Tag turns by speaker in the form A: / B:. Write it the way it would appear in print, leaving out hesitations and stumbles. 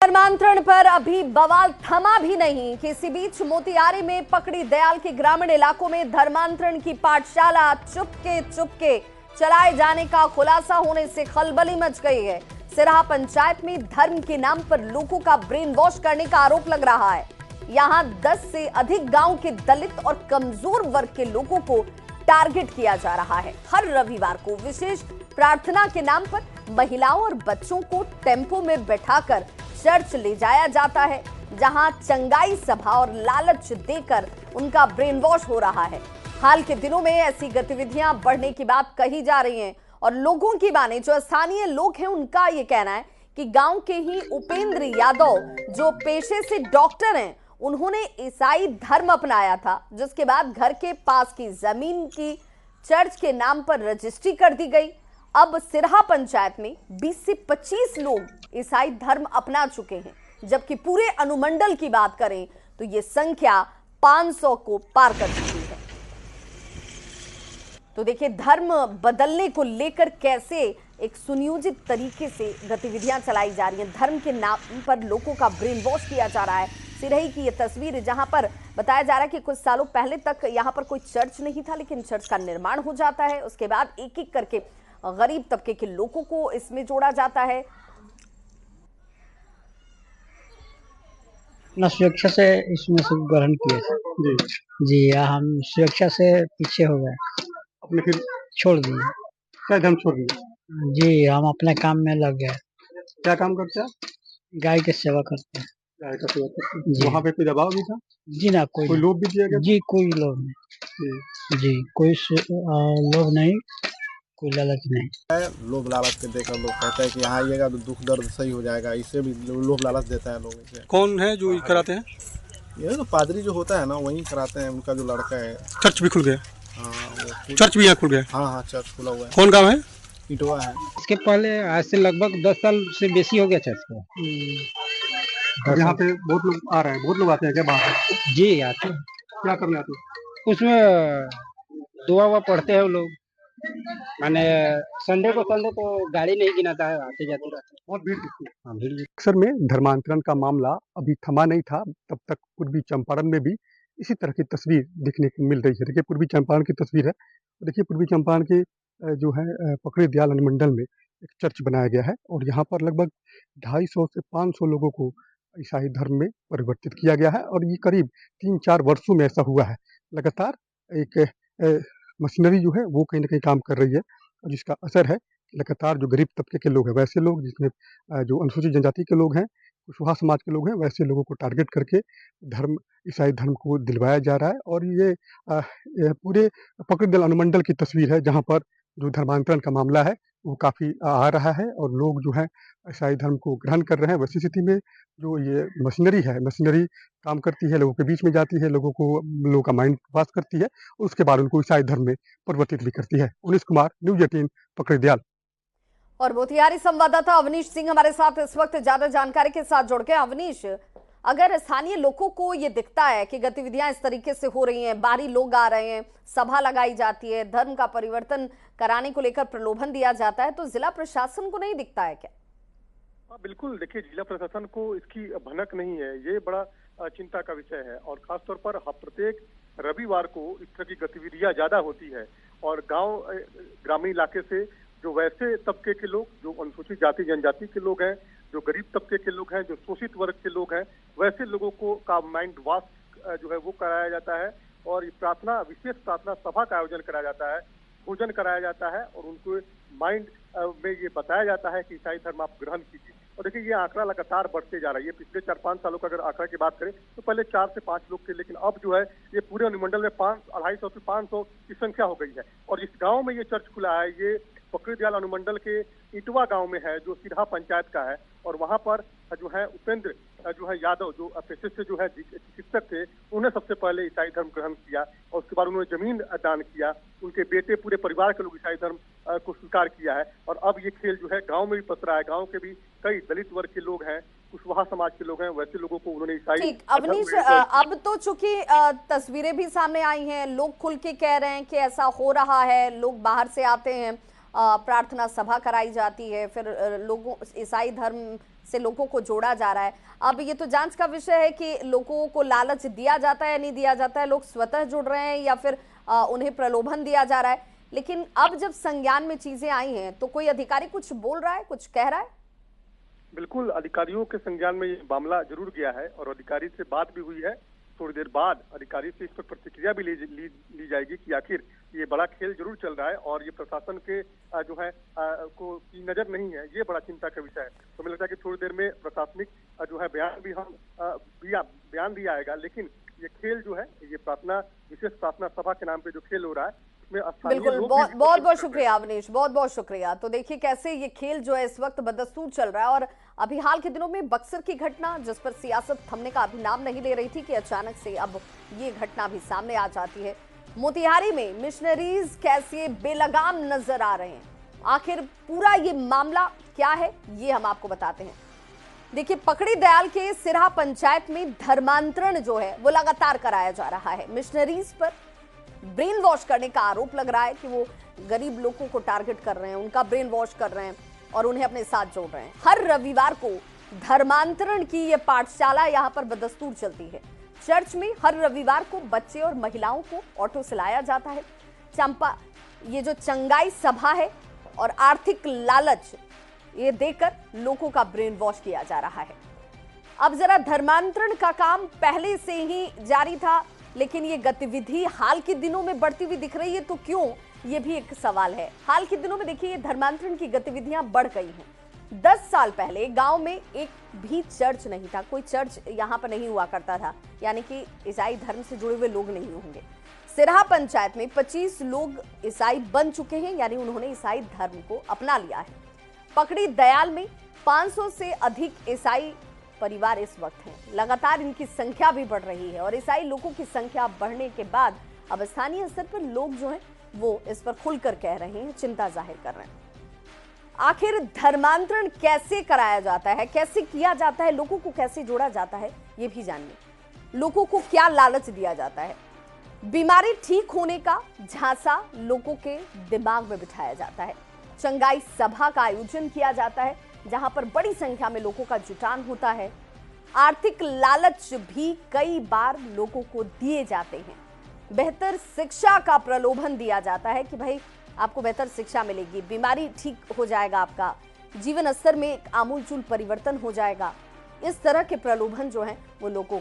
A: धर्मांतरण पर अभी बवाल थमा भी नहीं कि इसी बीच मोतिहारी में पकड़ी दयाल के ग्रामीण इलाकों में धर्मांतरण की पाठशाला चुपके चुपके चलाए जाने का खुलासा होने से खलबली मच गई है। सिरहा पंचायत में धर्म के नाम पर लोगों का ब्रेन वॉश करने का आरोप लग रहा है। यहां 10 से अधिक गांव के दलित और कमजोर वर्ग के लोगों को टारगेट किया जा रहा है। हर रविवार को विशेष प्रार्थना के नाम पर महिलाओं और बच्चों को टेम्पो में बैठाकर चर्च ले जाया जाता है, जहां चंगाई सभा और लालच देकर उनका ब्रेन वॉश हो रहा है। हाल के दिनों में ऐसी गतिविधियां बढ़ने की बात कही जा रही है और लोगों की माने जो स्थानीय लोग हैं उनका ये कहना है कि गांव के ही उपेंद्र यादव जो पेशे से डॉक्टर हैं, उन्होंने ईसाई धर्म अपनाया था, जिसके बाद घर के पास की जमीन की चर्च के नाम पर रजिस्ट्री कर दी गई। अब सिरहा पंचायत में 20 से 25 लोग ईसाई धर्म अपना चुके हैं, जबकि पूरे अनुमंडल की बात करें तो ये संख्या 500 को पार कर चुकी है। तो देखिए, धर्म बदलने को लेकर कैसे एक सुनियोजित तरीके से गतिविधियां चलाई जा रही हैं। धर्म के नाम पर लोगों का ब्रेन वॉश किया जा रहा है। सिरही की ये तस्वीर है जहां पर बताया जा रहा है कि कुछ सालों पहले तक यहां पर कोई चर्च नहीं था, लेकिन चर्च का निर्माण हो जाता है। उसके बाद एक एक करके गरीब तबके के लोगों को इसमें जोड़ा जाता है।
B: ना सुरक्षा से इसमें से ग्रहण किए जी जी हम सुरक्षा से पीछे हो गए,
C: अपने फिर
B: छोड़ दिए।
C: क्या धर्म छोड़ दिए?
B: जी हम अपने काम में लग गए।
C: क्या काम करते हैं?
B: गाय की सेवा करते हैं।
C: गाय का सेवा करते हैं। वहाँ पे कोई दबाव भी था?
B: जी ना, कोई
C: लोभ भी दिया गया?
B: जी कोई लोभ नहीं। जी कोई लोभ नहीं, कोई लालच नहीं।
D: लोभ लालच के देकर लोग कहते हैं कि यहाँ आइएगा तो दुख दर्द सही हो जाएगा, इससे भी लोभ लालच देता है लोगों से।
C: कौन है जो कराते हैं?
D: ये तो पादरी जो होता है ना, वही कराते हैं। उनका जो लड़का है।
C: चर्च भी खुल गया?
D: हाँ,
C: चर्च भी यहाँ खुल गया?
D: हाँ, चर्च खुला हुआ है।
C: कौन गाँव है?
D: इटवा है।
B: इसके पहले आज से लगभग 10 साल से बेसी हो गया चर्च को।
C: यहाँ पे बहुत लोग आ रहे हैं, बहुत लोग आते हैं क्या बाहर?
B: जी आते हैं।
C: क्या करने आते हैं?
B: उसमें दुआ हुआ पढ़ते हैं लोग। माने संडे को गाड़ी नहीं गिनाता है, आते जाते रहते हैं।
C: बहुत भीड़ दिखती है।
B: हाँ, भीड़।
C: अक्सर में धर्मांतरण का मामला अभी थमा नहीं था, तब तक पूर्वी चंपारण में भी इसी तरह की तस्वीर देखने को मिल रही है। देखिए, पूर्वी चंपारण की तस्वीर है। देखिए, पूर्वी चंपारण के जो है पकड़ी दयाल अनुमंडल में एक चर्च बनाया गया है और यहाँ पर लगभग 250 से 500 लोगों को ईसाई धर्म में परिवर्तित किया गया है और ये करीब 3-4 वर्षों में ऐसा हुआ है। लगातार एक मशीनरी जो है वो कहीं ना कहीं काम कर रही है और जिसका असर है लगातार जो गरीब तबके के लोग हैं, वैसे लोग जिसमें जो अनुसूचित जनजाति के लोग हैं, कुशवाहा समाज के लोग हैं, वैसे लोगों को टारगेट करके धर्म ईसाई धर्म को दिलवाया जा रहा है। और ये पूरे पकड़ी दयाल अनुमंडल की तस्वीर है जहाँ पर जो धर्मांतरण का मामला है वो काफ़ी आ रहा है और लोग जो है ईसाई धर्म को ग्रहण कर रहे हैं। वैसी स्थिति में जो ये मशीनरी काम करती है, लोगों के बीच में जाती है, लोगों का माइंड पास करती है, उसके बाद उनको ईसाई धर्म में परिवर्तित भी करती है। उनीश कुमार, न्यूज़ 18, पकड़ी दयाल।
A: और मोतिहारी संवाददाता अवनीश सिंह हमारे साथ इस वक्त ज्यादा जानकारी के साथ जुड़ गए। अवनीश, अगर स्थानीय लोगों को ये दिखता है कि गतिविधियां इस तरीके से हो रही हैं, बाहरी लोग आ रहे हैं, सभा लगाई जाती है, धर्म का परिवर्तन कराने को लेकर प्रलोभन दिया जाता है, तो जिला प्रशासन को नहीं दिखता है क्या?
E: हाँ बिल्कुल, देखिए, जिला प्रशासन को इसकी भनक नहीं है। ये बड़ा चिंता का विषय है और खासतौर पर प्रत्येक रविवार को इस तरह की गतिविधियां ज्यादा होती है और ग्रामीण इलाके से जो वैसे तबके के लोग, जो अनुसूचित जाति जनजाति के लोग हैं, जो गरीब तबके के लोग हैं, जो शोषित वर्ग के लोग हैं, वैसे लोगों को का माइंड वॉश जो है वो कराया जाता है और विशेष प्रार्थना सभा का आयोजन कराया जाता है, भोजन कराया जाता है और उनको माइंड में ये बताया जाता है कि ईसाई धर्म आप ग्रहण कीजिए। और देखिए, ये आंकड़ा लगातार बढ़ते जा रहा है। ये पिछले 4-5 सालों का अगर आंकड़ा की बात करें तो पहले 4 से 5 लोग थे, लेकिन अब जो है ये पूरे अनुमंडल में 250 से 500 की संख्या हो गई है। और इस गांव में ये चर्च खुला है, ये पकड़ी दयाल अनुमंडल के इटवा गांव में है, जो सिरहा पंचायत का है। और वहां पर जो है उपेंद्र जो है यादव, जो पेशे से जो है चिकित्सक थे, उन्हें सबसे पहले ईसाई धर्म ग्रहण किया और उसके बाद उन्होंने जमीन दान किया। उनके बेटे, पूरे परिवार के लोग ईसाई धर्म को स्वीकार किया है और अब ये खेल जो है गांव में भी पसरा है। गांव के भी कई दलित वर्ग के लोग हैं, कुशवाहा समाज के लोग हैं, वैसे लोगों को उन्होंने ईसाई।
A: ठीक, अवनीश, अब तो चूंकि तस्वीरें भी सामने आई हैं, लोग खुल के कह रहे हैं कि ऐसा हो रहा है, लोग बाहर से आते हैं, प्रार्थना सभा कराई जाती है, फिर लोगों ईसाई धर्म से लोगों को जोड़ा जा रहा है। अब ये तो जांच का विषय है कि लोगों को लालच दिया जाता है या नहीं दिया जाता है, लोग स्वतः जुड़ रहे हैं या फिर उन्हें प्रलोभन दिया जा रहा है। लेकिन अब जब संज्ञान में चीजें आई हैं तो कोई अधिकारी कुछ बोल रहा है, कुछ कह रहा है?
E: बिल्कुल, अधिकारियों के संज्ञान में ये मामला जरूर गया है और अधिकारी से बात भी हुई है। थोड़ी देर बाद अधिकारी से इस पर प्रतिक्रिया भी ली जाएगी कि आखिर ये बड़ा खेल जरूर चल रहा है और ये प्रशासन के जो है को की नजर नहीं है, ये बड़ा चिंता का विषय है। तो मुझे लगता है कि थोड़ी देर में प्रशासनिक जो है बयान भी बयान दिया जाएगा। लेकिन ये खेल जो है, ये विशेष प्रार्थना सभा के नाम पे जो खेल हो रहा है,
A: बिल्कुल, बहुत बहुत शुक्रिया अवनीश, बहुत बहुत शुक्रिया। तो देखिए कैसे ये खेल जो है इस वक्त बदस्तूर चल रहा है। और अभी हाल के दिनों में बक्सर की घटना, जिस पर सियासत थमने का अभी नाम नहीं ले रही थी, कि अचानक से अब ये घटना भी सामने आ जाती है। मोतिहारी में मिशनरीज कैसे बेलगाम नजर आ रहे हैं, आखिर पूरा ये मामला क्या है, ये हम आपको बताते हैं। देखिए, पकड़ी दयाल के सिरहा पंचायत में धर्मांतरण जो है वो लगातार कराया जा रहा है। मिशनरीज पर ब्रेन वॉश करने का आरोप लग रहा है कि वो गरीब लोगों को टारगेट कर रहे हैं, उनका ब्रेन वॉश कर रहे हैं और उन्हें अपने साथ जोड़ रहे हैं। हर रविवार को धर्मांतरण की ये पाठशाला यहाँ पर बदस्तूर चलती है। चर्च में हर रविवार को बच्चे और महिलाओं को ऑटो से लाया जाता है। ये जो चंगाई सभा है और आर्थिक लालच ये देकर लोगों का ब्रेन वॉश किया जा रहा है। अब जरा धर्मांतरण का काम पहले से ही जारी था, लेकिन ये गतिविधि हाल के दिनों में बढ़ती हुई दिख रही है, तो क्यों, ये भी एक सवाल है। हाल के दिनों में देखिए ये धर्मांतरण की गतिविधियां बढ़ गई हैं। 10 साल पहले गांव में एक भी चर्च नहीं था, कोई चर्च यहां पर नहीं हुआ करता था, यानी कि ईसाई धर्म से जुड़े हुए लोग नहीं होंगे। सिरहा पंचायत में 25 लोग ईसाई बन चुके हैं, यानी उन्होंने ईसाई धर्म को अपना लिया है। पकड़ी दयाल में 500 से अधिक ईसाई परिवार इस वक्त हैं। लगातार इनकी संख्या भी बढ़ रही है और ईसाई लोगों की संख्या बढ़ने के बाद अब स्थानीय स्तर पर लोग जो हैं वो इस पर खुलकर कह रहे हैं, चिंता जाहिर कर रहे हैं। आखिर धर्मांतरण कैसे कराया जाता है, कैसे किया जाता है, लोगों को कैसे जोड़ा जाता है, ये भी जानिए। लोगों को क्या लालच दिया जाता है, बीमारी ठीक होने का झांसा लोगों के दिमाग में बिठाया जाता है। चंगाई सभा का आयोजन किया जाता है जहां पर बड़ी संख्या में लोगों का जुटान होता है। आर्थिक लालच भी कई बार लोगों को दिए जाते हैं। बेहतर शिक्षा का प्रलोभन दिया जाता है कि भाई आपको बेहतर शिक्षा मिलेगी, बीमारी ठीक हो जाएगा, आपका जीवन स्तर में एक आमूलचूल परिवर्तन हो जाएगा। इस तरह के प्रलोभन जो हैं वो लोगों